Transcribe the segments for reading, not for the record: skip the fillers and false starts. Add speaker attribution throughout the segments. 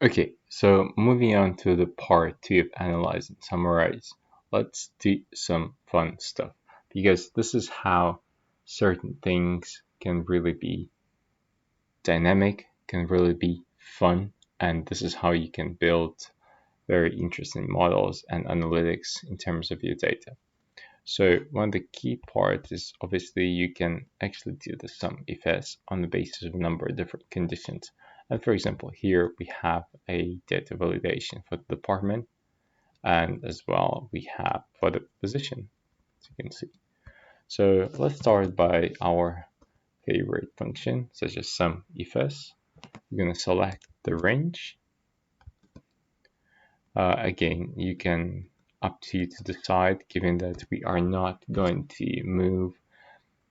Speaker 1: Okay, so moving on to the part 2 of analyze and summarize, let's do some fun stuff because this is how certain things can really be dynamic, can really be fun, and this is how you can build very interesting models and analytics in terms of your data. So one of the key parts is obviously you can actually do the SUMIFS on the basis of a number of different conditions. And for example, here we have a data validation for the department, and as well we have for the position, as you can see. So let's start by our favorite function, such as SUMIFS. We're going to select the range. Again, you can up to you to decide, given that we are not going to move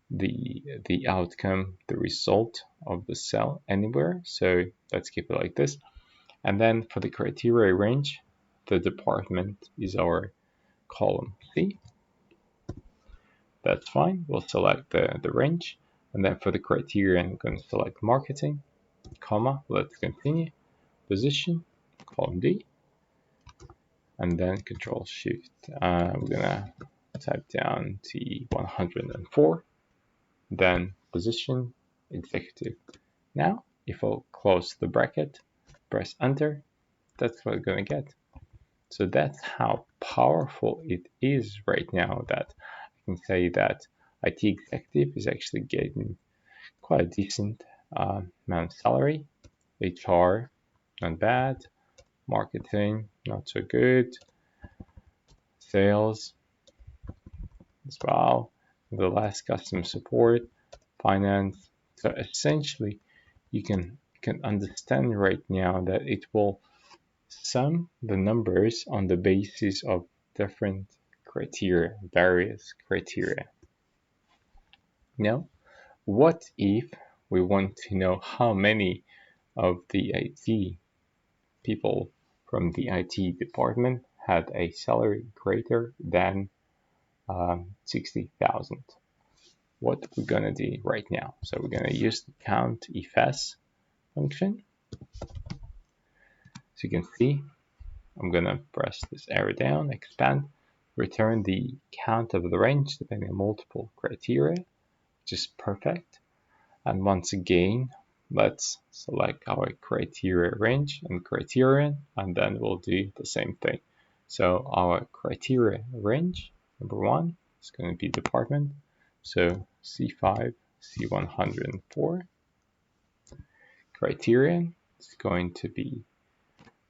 Speaker 1: the outcome, the result of the cell anywhere. So let's keep it like this. And then for the criteria range, the department is our column C. That's fine. We'll select the range. And then for the criteria, I'm going to select marketing, comma, let's continue, position, column D, and then Control Shift. We're gonna type down T104, then position, executive. Now, if I'll close the bracket, press enter, that's what we're gonna get. So that's how powerful it is right now that I can say that IT executive is actually getting quite a decent amount of salary. HR, not bad. Marketing, not so good. Sales, as well. The last, customer support, finance. So essentially, you can understand right now that it will sum the numbers on the basis of different criteria, various criteria. Now, what if we want to know how many of the IT people from the IT department had a salary greater than 60,000? What we're gonna do right now. So we're gonna use the COUNTIFS function. So you can see, I'm gonna press this arrow down, expand, return the count of the range depending on multiple criteria, which is perfect. And once again, let's select our criteria range and criterion, and then we'll do the same thing. So our criteria range, number one, is going to be department. So C5, C104. Criterion is going to be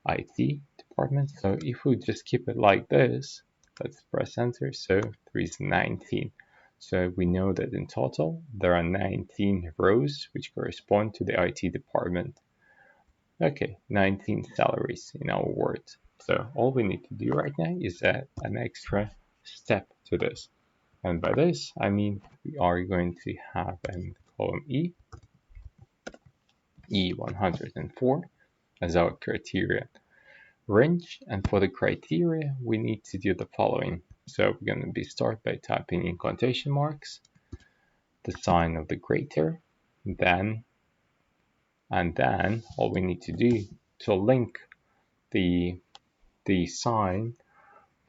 Speaker 1: IT department. So if we just keep it like this, let's press enter. So there is 19. So we know that in total, there are 19 rows which correspond to the IT department. Okay, 19 salaries in our words. So all we need to do right now is add an extra step to this. And by this, I mean we are going to have in column E104 as our criteria range. And for the criteria, we need to do the following. So we're going to start by typing in quotation marks, the sign of the greater, then, and then all we need to do to link the sign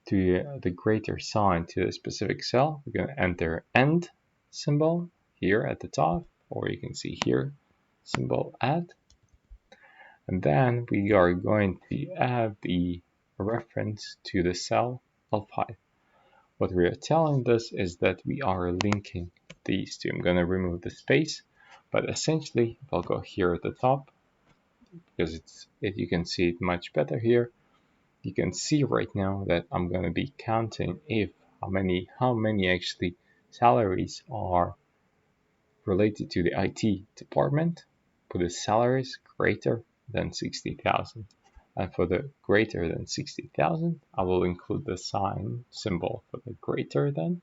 Speaker 1: to the greater sign to a specific cell, we're going to enter and symbol here at the top, or you can see here, symbol add. And then we are going to add the reference to the cell L5. What we are telling this is that we are linking these two. I'm going to remove the space, but essentially I'll go here at the top because you can see it much better here. You can see right now that I'm going to be counting if how many actually salaries are related to the IT department for the salaries greater than 60,000. And for the greater than 60,000, I will include the sign symbol for the greater than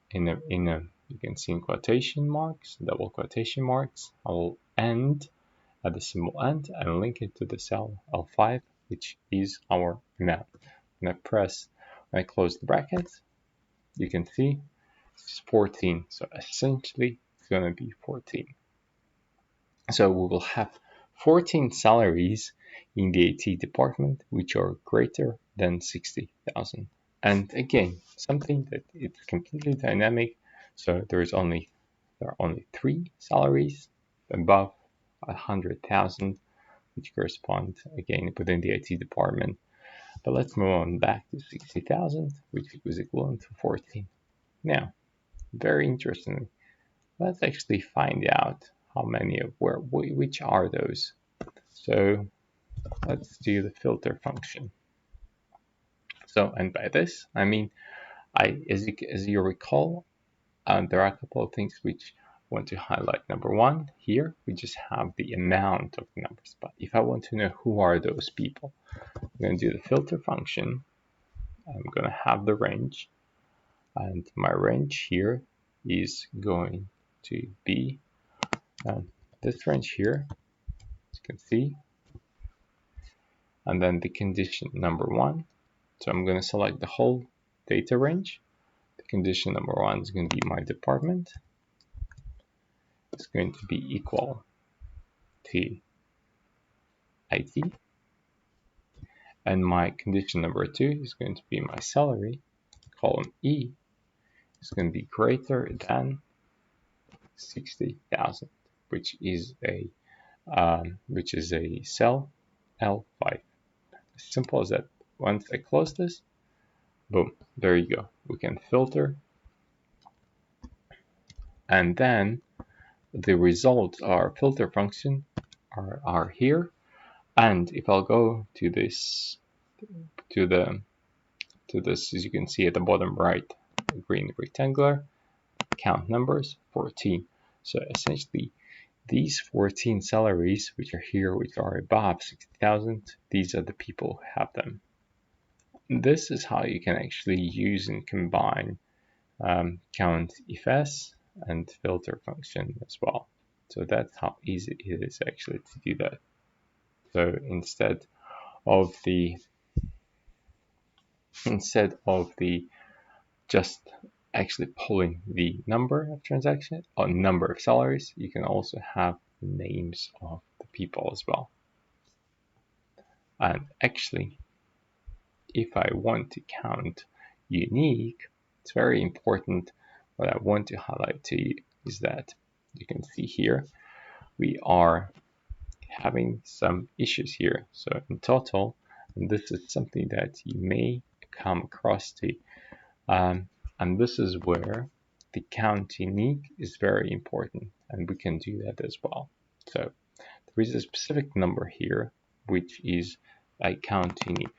Speaker 1: in a you can see in quotation marks, double quotation marks. I will end at the symbol end and link it to the cell L5, which is our amount. When I close the brackets, you can see it's 14. So essentially, it's going to be 14. So we will have 14 salaries in the IT department which are greater than 60,000. And again, something that it's completely dynamic. So there are only 3 salaries above 100,000, which correspond again within the IT department. But let's move on back to 60,000, which was equivalent to 14. Now, very interestingly, let's actually find out how many of which are those. So let's do the filter function. So, and by this, I mean, as you recall, there are a couple of things which I want to highlight. Number one, here we just have the amount of numbers. But if I want to know who are those people, I'm going to do the filter function. I'm going to have the range. And my range here is going to be this range here, as you can see. And then the condition number 1. So I'm going to select the whole data range. The condition number 1 is going to be my department. It's going to be equal to IT. And my condition number 2 is going to be my salary. Column E is going to be greater than 60,000, which is a cell L5. As simple as that. Once I close this, boom, there you go. We can filter, and then the results, our filter function, are here. And if I'll go to this, as you can see at the bottom right, the green rectangular, count numbers 14. So essentially, these 14 salaries which are here, which are above 60,000, these are the people who have them. This is how you can actually use and combine COUNTIFS and filter function as well. So that's how easy it is actually to do that. So instead of the just actually pulling the number of transactions or number of salaries, you can also have the names of the people as well. And actually, if I want to count unique, it's very important. What I want to highlight to you is that you can see here we are having some issues here. So in total, and this is something that you may come across to, and this is where the COUNTUNIQUE is very important, and we can do that as well. So there is a specific number here, which is a COUNTUNIQUE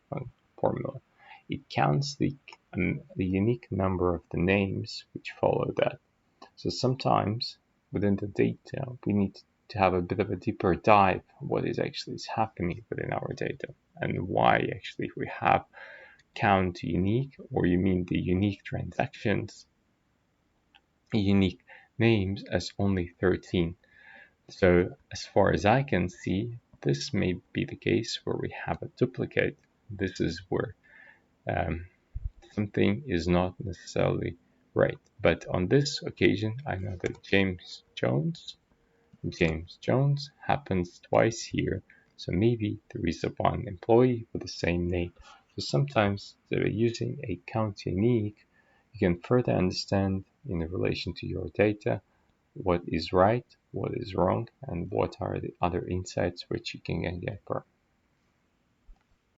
Speaker 1: formula. It counts the unique number of the names which follow that. So sometimes within the data, we need to have a bit of a deeper dive what is actually happening within our data and why actually we have count unique, or you mean the unique transactions, unique names as only 13. So as far as I can see, this may be the case where we have a duplicate. This is where something is not necessarily right. But on this occasion, I know that James Jones happens twice here. So maybe there is a one employee with the same name. So sometimes using a COUNTUNIQUE, you can further understand in relation to your data what is right, what is wrong, and what are the other insights which you can get